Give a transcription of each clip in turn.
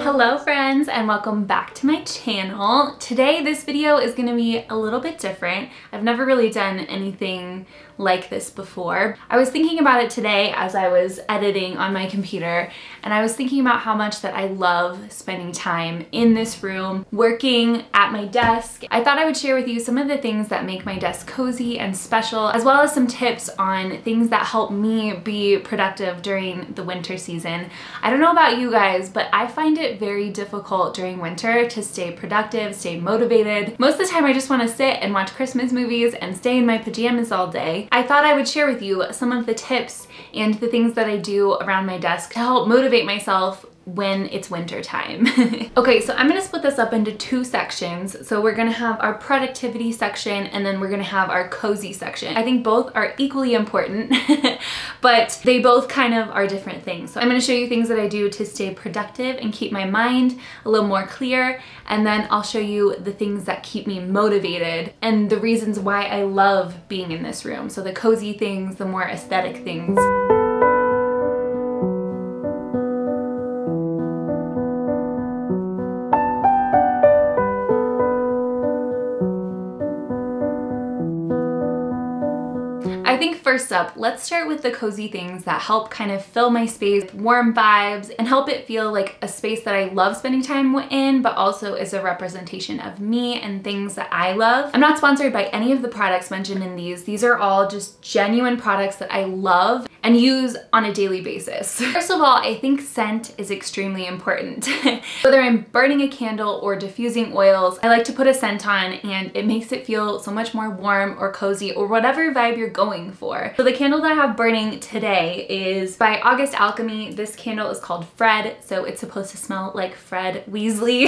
Hello friends, and welcome back to my channel. Today this video is going to be a little bit different. I've never really done anything like this before. I was thinking about it today as I was editing on my computer, and I was thinking about how much that I love spending time in this room, working at my desk. I thought I would share with you some of the things that make my desk cozy and special, as well as some tips on things that help me be productive during the winter season. I don't know about you guys, but I find it very difficult during winter to stay productive, stay motivated. Most of the time I just want to sit and watch Christmas movies and stay in my pajamas all day. I thought I would share with you some of the tips and the things that I do around my desk to help motivate myself when it's winter time. Okay, so I'm gonna split this up into two sections. So we're gonna have our productivity section, and then we're gonna have our cozy section. I think both are equally important, but they both kind of are different things. So I'm gonna show you things that I do to stay productive and keep my mind a little more clear, and then I'll show you the things that keep me motivated and the reasons why I love being in this room. So the cozy things, the more aesthetic things. I think first up, let's start with the cozy things that help kind of fill my space with warm vibes and help it feel like a space that I love spending time in, but also is a representation of me and things that I love. I'm not sponsored by any of the products mentioned in these. These are all just genuine products that I love and use on a daily basis. First of all, I think scent is extremely important. Whether I'm burning a candle or diffusing oils, I like to put a scent on, and it makes it feel so much more warm or cozy or whatever vibe you're going for. So the candle that I have burning today is by August Alchemy. This candle is called Fred, so it's supposed to smell like Fred Weasley,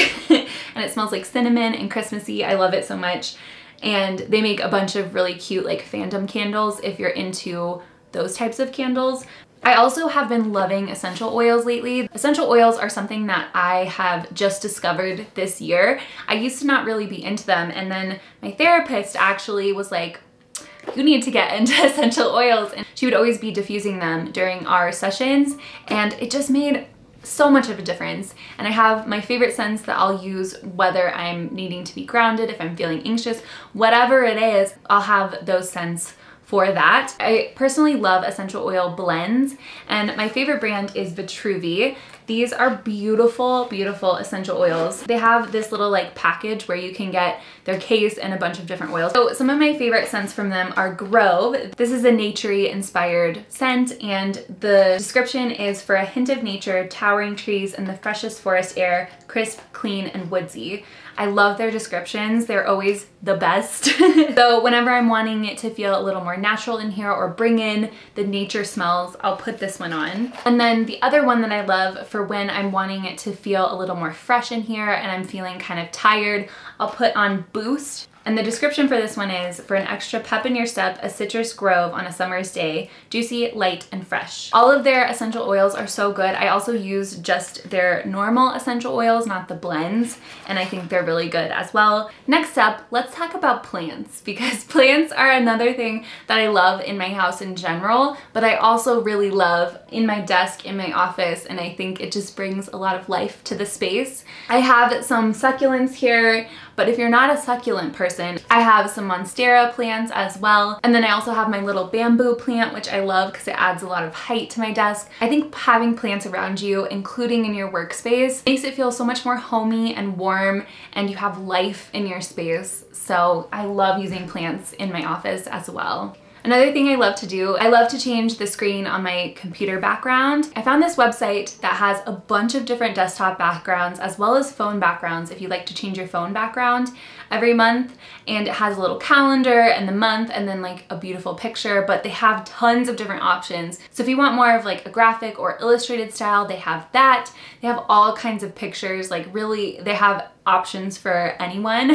and it smells like cinnamon and Christmassy. I love it so much. And they make a bunch of really cute like fandom candles if you're into those types of candles. I also have been loving essential oils lately. Essential oils are something that I have just discovered this year. I used to not really be into them, and then my therapist actually was like, you need to get into essential oils, and she would always be diffusing them during our sessions, and it just made so much of a difference. And I have my favorite scents that I'll use whether I'm needing to be grounded, if I'm feeling anxious, whatever it is, I'll have those scents for that. I personally love essential oil blends, and my favorite brand is Vitruvi. These are beautiful, beautiful essential oils. They have this little like package where you can get their case and a bunch of different oils. So some of my favorite scents from them are Grove. This is a nature-y inspired scent, and the description is for a hint of nature, towering trees, and the freshest forest air, crisp, clean, and woodsy. I love their descriptions. They're always the best. So whenever I'm wanting it to feel a little more natural in here or bring in the nature smells, I'll put this one on. And then the other one that I love for when I'm wanting it to feel a little more fresh in here and I'm feeling kind of tired, I'll put on Boost. And the description for this one is, for an extra pep in your step, a citrus grove on a summer's day, juicy, light, and fresh. All of their essential oils are so good. I also use just their normal essential oils, not the blends, and I think they're really good as well. Next up, let's talk about plants, because plants are another thing that I love in my house in general, but I also really love in my desk, in my office, and I think it just brings a lot of life to the space. I have some succulents here, but if you're not a succulent person, I have some monstera plants as well. And then I also have my little bamboo plant, which I love because it adds a lot of height to my desk. I think having plants around you, including in your workspace, makes it feel so much more homey and warm, and you have life in your space. So I love using plants in my office as well. Another thing I love to do, I love to change the screen on my computer background. I found this website that has a bunch of different desktop backgrounds as well as phone backgrounds if you'd like to change your phone background every month, and it has a little calendar and the month and then like a beautiful picture, but they have tons of different options. So if you want more of like a graphic or illustrated style, they have that. They have all kinds of pictures, like really, they have options for anyone.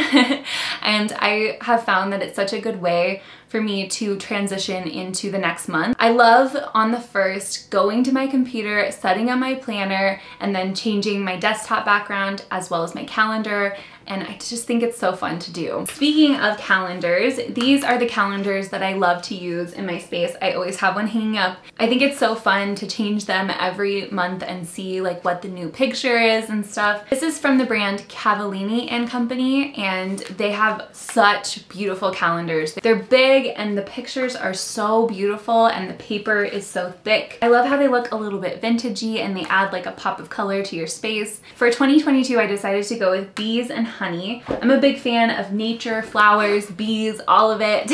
And I have found that it's such a good way for me to transition into the next month. I love on the first going to my computer, setting up my planner, and then changing my desktop background as well as my calendar and I just think it's so fun to do. Speaking of calendars, these are the calendars that I love to use in my space. I always have one hanging up. I think it's so fun to change them every month and see like what the new picture is and stuff. This is from the brand Kalyn and Company, and they have such beautiful calendars. They're big and the pictures are so beautiful and the paper is so thick. I love how they look a little bit vintagey and they add like a pop of color to your space. For 2022, I decided to go with bees and honey. I'm a big fan of nature, flowers, bees, all of it.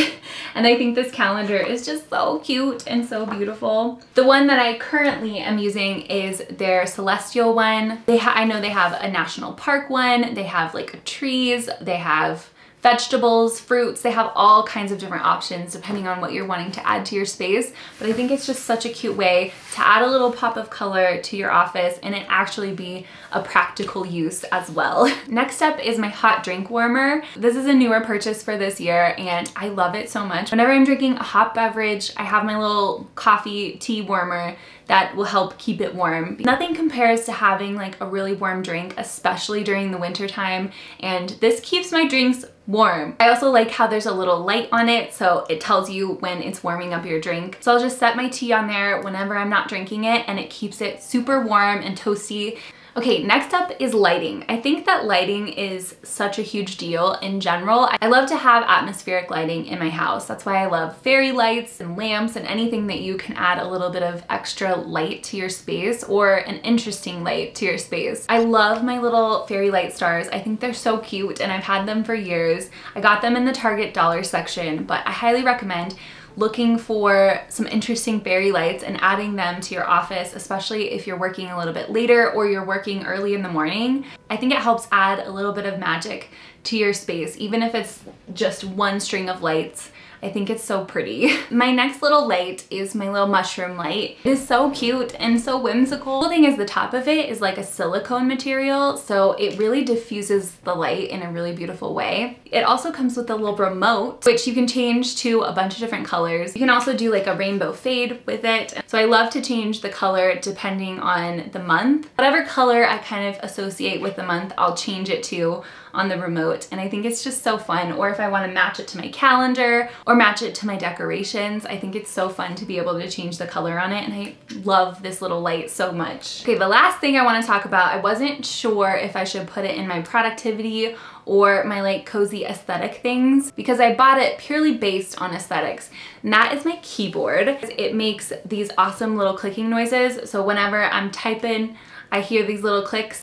And I think this calendar is just so cute and so beautiful. The one that I currently am using is their celestial one. I know they have a national park one. They have like trees. They have vegetables, fruits, they have all kinds of different options depending on what you're wanting to add to your space. But I think it's just such a cute way to add a little pop of color to your office and it actually be a practical use as well. Next up is my hot drink warmer. This is a newer purchase for this year and I love it so much. Whenever I'm drinking a hot beverage, I have my little coffee tea warmer that will help keep it warm. Nothing compares to having like a really warm drink, especially during the winter time, and this keeps my drinks warm. I also like how there's a little light on it, so it tells you when it's warming up your drink. So I'll just set my tea on there whenever I'm not drinking it, and it keeps it super warm and toasty. Okay, next up is lighting. I think that lighting is such a huge deal in general. I love to have atmospheric lighting in my house. That's why I love fairy lights and lamps and anything that you can add a little bit of extra light to your space or an interesting light to your space. I love my little fairy light stars. I think they're so cute and I've had them for years. I got them in the Target dollar section, but I highly recommend looking for some interesting fairy lights and adding them to your office, especially if you're working a little bit later or you're working early in the morning. I think it helps add a little bit of magic to your space, even if it's just one string of lights. I think it's so pretty. My next little light is my little mushroom light. It is so cute and so whimsical. The thing is the top of it is like a silicone material, so it really diffuses the light in a really beautiful way. It also comes with a little remote, which you can change to a bunch of different colors. You can also do like a rainbow fade with it. So I love to change the color depending on the month. Whatever color I kind of associate with the month, I'll change it to on the remote, and I think it's just so fun. Or if I want to match it to my calendar or match it to my decorations, I think it's so fun to be able to change the color on it, and I love this little light so much. Okay, the last thing I want to talk about, I wasn't sure if I should put it in my productivity or my like cozy aesthetic things because I bought it purely based on aesthetics, and that is my keyboard. It makes these awesome little clicking noises, so whenever I'm typing, I hear these little clicks.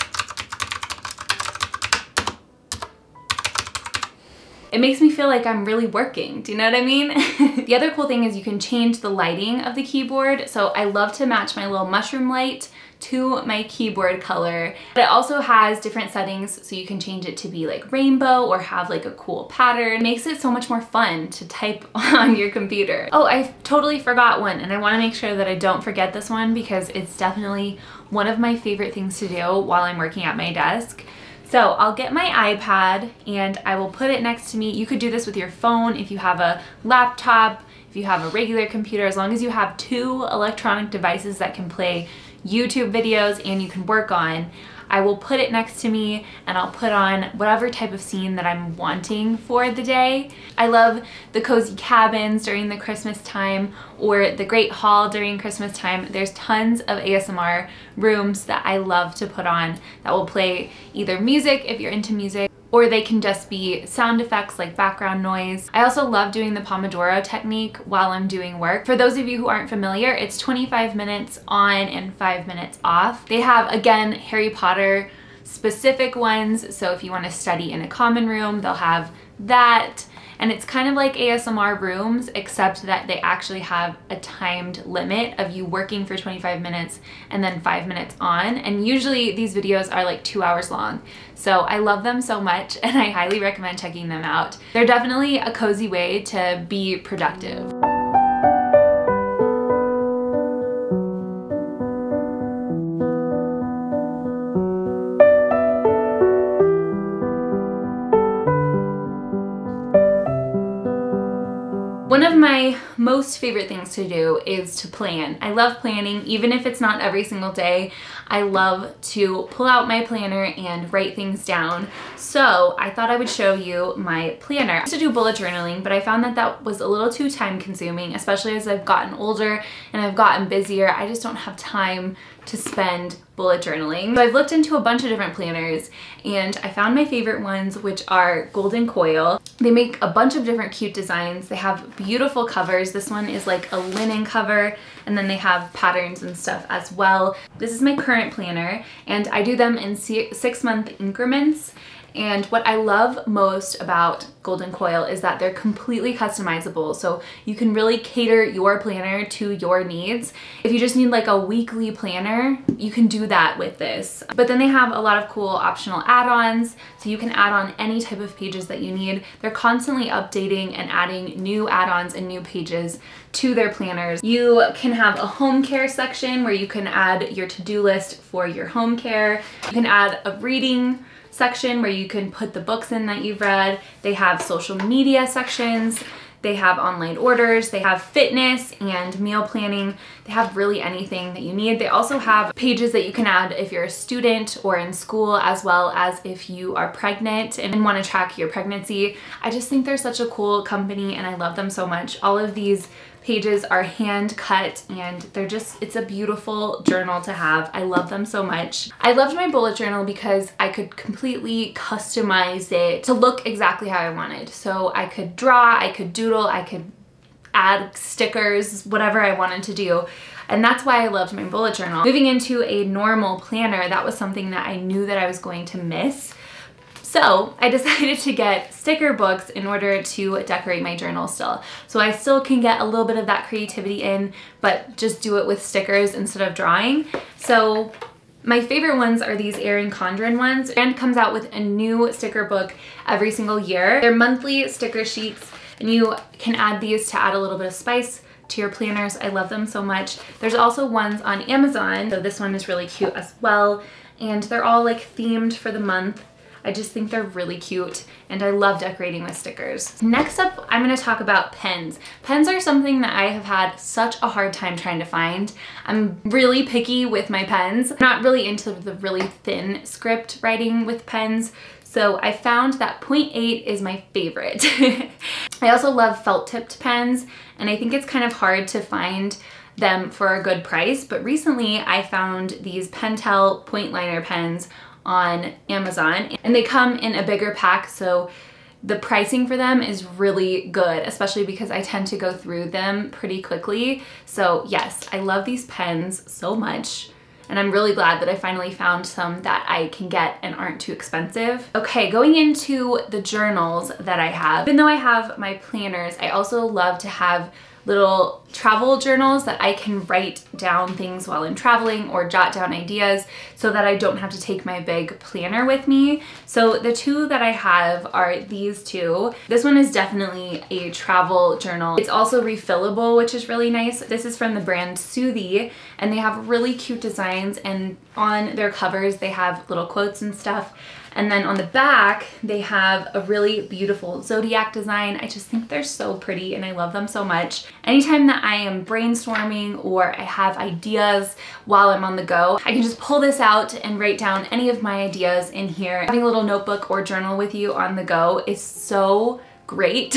It makes me feel like I'm really working. Do you know what I mean? The other cool thing is you can change the lighting of the keyboard. So I love to match my little mushroom light to my keyboard color. But it also has different settings, so you can change it to be like rainbow or have like a cool pattern. It makes it so much more fun to type on your computer. Oh, I totally forgot one, and I want to make sure that I don't forget this one because it's definitely one of my favorite things to do while I'm working at my desk. So I'll get my iPad and I will put it next to me. You could do this with your phone if you have a laptop, if you have a regular computer, as long as you have two electronic devices that can play YouTube videos and you can work on. I will put it next to me and I'll put on whatever type of scene that I'm wanting for the day. I love the cozy cabins during the Christmas time or the Great Hall during Christmas time. There's tons of ASMR rooms that I love to put on that will play either music if you're into music, or they can just be sound effects like background noise. I also love doing the pomodoro technique while I'm doing work. For those of you who aren't familiar, it's 25 minutes on and 5 minutes off. They have, again, Harry Potter specific ones, so if you want to study in a common room, they'll have that. And it's kind of like ASMR rooms, except that they actually have a timed limit of you working for 25 minutes and then 5 minutes on. And usually these videos are like 2 hours long. So I love them so much and I highly recommend checking them out. They're definitely a cozy way to be productive. One of my most favorite things to do is to plan. I love planning, even if it's not every single day. I love to pull out my planner and write things down. So I thought I would show you my planner. I used to do bullet journaling, but I found that that was a little too time consuming, especially as I've gotten older and I've gotten busier. I just don't have time to spend bullet journaling. So I've looked into a bunch of different planners and I found my favorite ones, which are Golden Coil. They make a bunch of different cute designs. They have beautiful covers. This one is like a linen cover, and then they have patterns and stuff as well. This is my current planner and I do them in 6-month increments. And what I love most about Golden Coil is that they're completely customizable. So you can really cater your planner to your needs. If you just need like a weekly planner, you can do that with this. But then they have a lot of cool optional add-ons. So you can add on any type of pages that you need. They're constantly updating and adding new add-ons and new pages to their planners. You can have a home care section where you can add your to-do list for your home care. You can add a reading section where you can put the books in that you've read. They have social media sections. They have online orders. They have fitness and meal planning. They have really anything that you need. They also have pages that you can add if you're a student or in school, as well as if you are pregnant and want to track your pregnancy. I just think they're such a cool company and I love them so much. All of these pages are hand cut and it's a beautiful journal to have. I love them so much. I loved my bullet journal because I could completely customize it to look exactly how I wanted. So I could draw, I could doodle, I could add stickers, whatever I wanted to do. And that's why I loved my bullet journal. Moving into a normal planner, that was something that I knew that I was going to miss. So I decided to get sticker books in order to decorate my journal still. So I still can get a little bit of that creativity in, but just do it with stickers instead of drawing. So my favorite ones are these Erin Condren ones. And comes out with a new sticker book every single year. They're monthly sticker sheets and you can add these to add a little bit of spice to your planners. I love them so much. There's also ones on Amazon. So this one is really cute as well. And they're all like themed for the month. I just think they're really cute and I love decorating with stickers. Next up, I'm gonna talk about pens. Pens are something that I have had such a hard time trying to find. I'm really picky with my pens. I'm not really into the really thin script writing with pens. So I found that 0.8 is my favorite. I also love felt tipped pens and I think it's kind of hard to find them for a good price, but recently I found these Pentel point liner pens on Amazon and they come in a bigger pack, so the pricing for them is really good, especially because I tend to go through them pretty quickly. So yes, I love these pens so much and I'm really glad that I finally found some that I can get and aren't too expensive. Okay, going into the journals that I have. Even though I have my planners, I also love to have little travel journals that I can write down things while I'm traveling or jot down ideas so that I don't have to take my big planner with me. So the two that I have are these two. This one is definitely a travel journal. It's also refillable, which is really nice. This is from the brand Soothie and they have really cute designs and on their covers they have little quotes and stuff. And then on the back, they have a really beautiful zodiac design. I just think they're so pretty and I love them so much. Anytime that I am brainstorming or I have ideas while I'm on the go, I can just pull this out and write down any of my ideas in here. Having a little notebook or journal with you on the go is so great.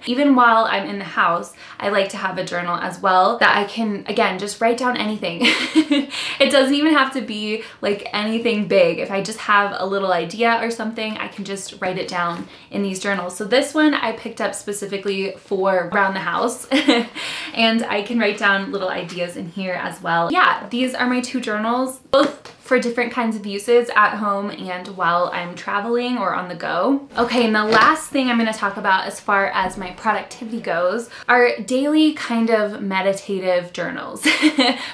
Even while I'm in the house, I like to have a journal as well that I can, again, just write down anything. It doesn't even have to be like anything big. If I just have a little idea or something, I can just write it down in these journals. So this one I picked up specifically for around the house and I can write down little ideas in here as well. Yeah, these are my two journals, both for different kinds of uses at home and while I'm traveling or on the go. Okay, and the last thing I'm gonna talk about as far as my productivity goes are daily kind of meditative journals,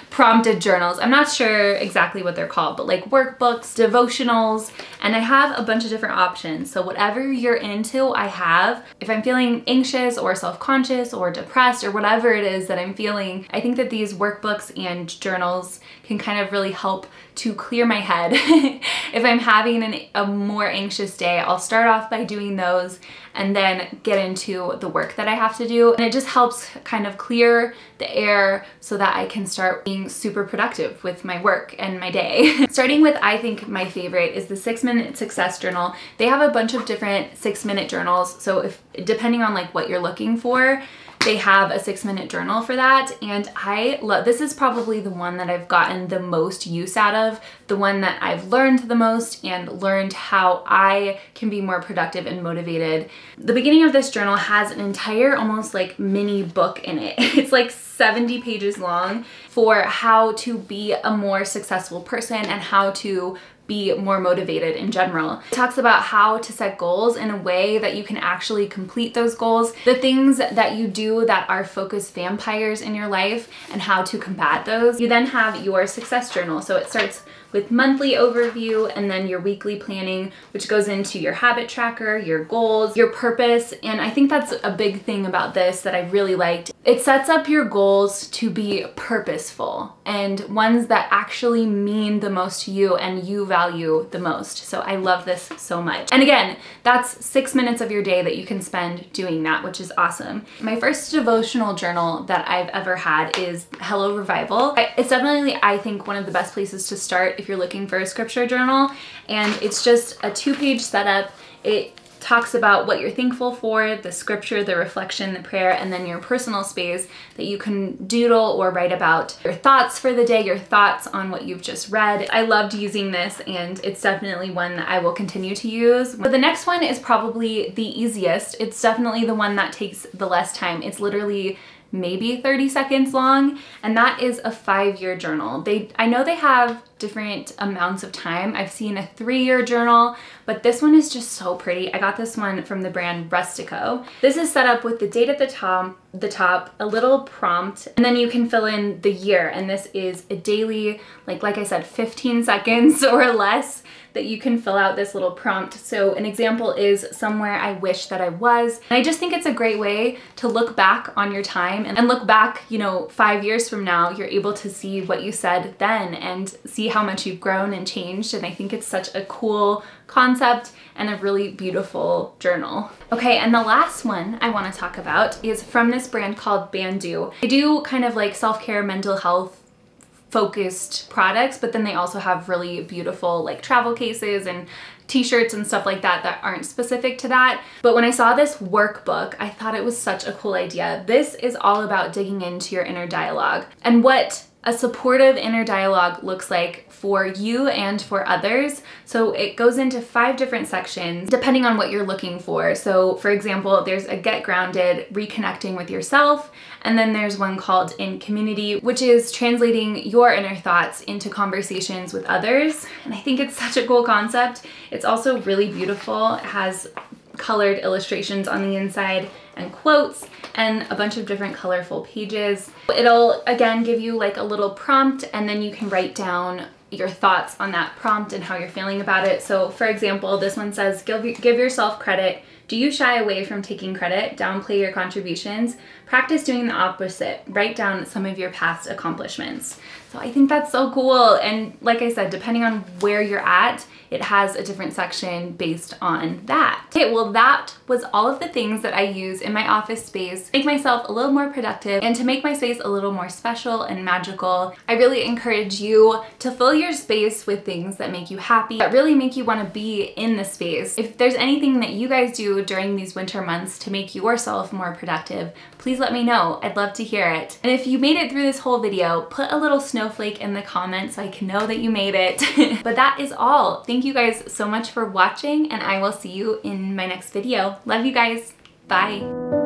prompted journals. I'm not sure exactly what they're called, but like workbooks, devotionals, and I have a bunch of different options. So whatever you're into, I have. If I'm feeling anxious or self-conscious or depressed or whatever it is that I'm feeling, I think that these workbooks and journals can kind of really help to clear my head. If I'm having a more anxious day, I'll start off by doing those and then then get into the work that I have to do. And it just helps kind of clear the air so that I can start being super productive with my work and my day. Starting with, I think my favorite is the 6-minute success journal. They have a bunch of different 6-minute journals. So if depending on like what you're looking for, they have a 6-minute journal for that. And I love, this is probably the one that I've gotten the most use out of, the one that I've learned the most and learned how I can be more productive and motivated. The beginning of this journal has an entire almost like mini book in it. It's like 70 pages long for how to be a more successful person and how to be more motivated in general. It talks about how to set goals in a way that you can actually complete those goals, the things that you do that are focus vampires in your life and how to combat those. You then have your success journal. So it starts with monthly overview and then your weekly planning, which goes into your habit tracker, your goals, your purpose. And I think that's a big thing about this that I really liked. It sets up your goals to be purposeful and ones that actually mean the most to you and you value the most. So I love this so much. And again, that's 6 minutes of your day that you can spend doing that, which is awesome. My first devotional journal that I've ever had is Hello Revival. It's definitely, I think, one of the best places to start if you're looking for a scripture journal. And it's just a 2-page setup. It talks about what you're thankful for, the scripture, the reflection, the prayer, and then your personal space that you can doodle or write about your thoughts for the day, your thoughts on what you've just read. I loved using this and it's definitely one that I will continue to use. But the next one is probably the easiest. It's definitely the one that takes the less time. It's literally maybe 30 seconds long, and that is a 5-year journal. I know they have different amounts of time. I've seen a 3-year journal, but this one is just so pretty. I got this one from the brand Rustico. This is set up with the date at the top, a little prompt, and then you can fill in the year. And this is a daily, like I said, 15 seconds or less that you can fill out this little prompt. So an example is somewhere I wish that I was. And I just think it's a great way to look back on your time and look back, you know, 5 years from now, you're able to see what you said then and see how much you've grown and changed. And I think it's such a cool concept and a really beautiful journal. Okay, and the last one I want to talk about is from this brand called Bandu. They do kind of like self-care, mental health focused products, but then they also have really beautiful like travel cases and t-shirts and stuff like that that aren't specific to that. But when I saw this workbook, I thought it was such a cool idea. This is all about digging into your inner dialogue and what a supportive inner dialogue looks like for you and for others. So it goes into 5 different sections depending on what you're looking for. So for example, there's a get grounded, reconnecting with yourself. And then there's one called in community, which is translating your inner thoughts into conversations with others. And I think it's such a cool concept. It's also really beautiful. It has colored illustrations on the inside and quotes and a bunch of different colorful pages. It'll again give you like a little prompt and then you can write down your thoughts on that prompt and how you're feeling about it. So for example, this one says, give yourself credit. Do you shy away from taking credit? Downplay your contributions? Practice doing the opposite. Write down some of your past accomplishments. So I think that's so cool. And like I said, depending on where you're at, it has a different section based on that. Okay, well that was all of the things that I use in my office space to make myself a little more productive and to make my space a little more special and magical. I really encourage you to fill your space with things that make you happy, that really make you want to be in the space. If there's anything that you guys do during these winter months to make yourself more productive, please let me know. I'd love to hear it. And if you made it through this whole video, put a little snowflake in the comments so I can know that you made it. But that is all. Thank you guys so much for watching, and I will see you in my next video. Love you guys. Bye.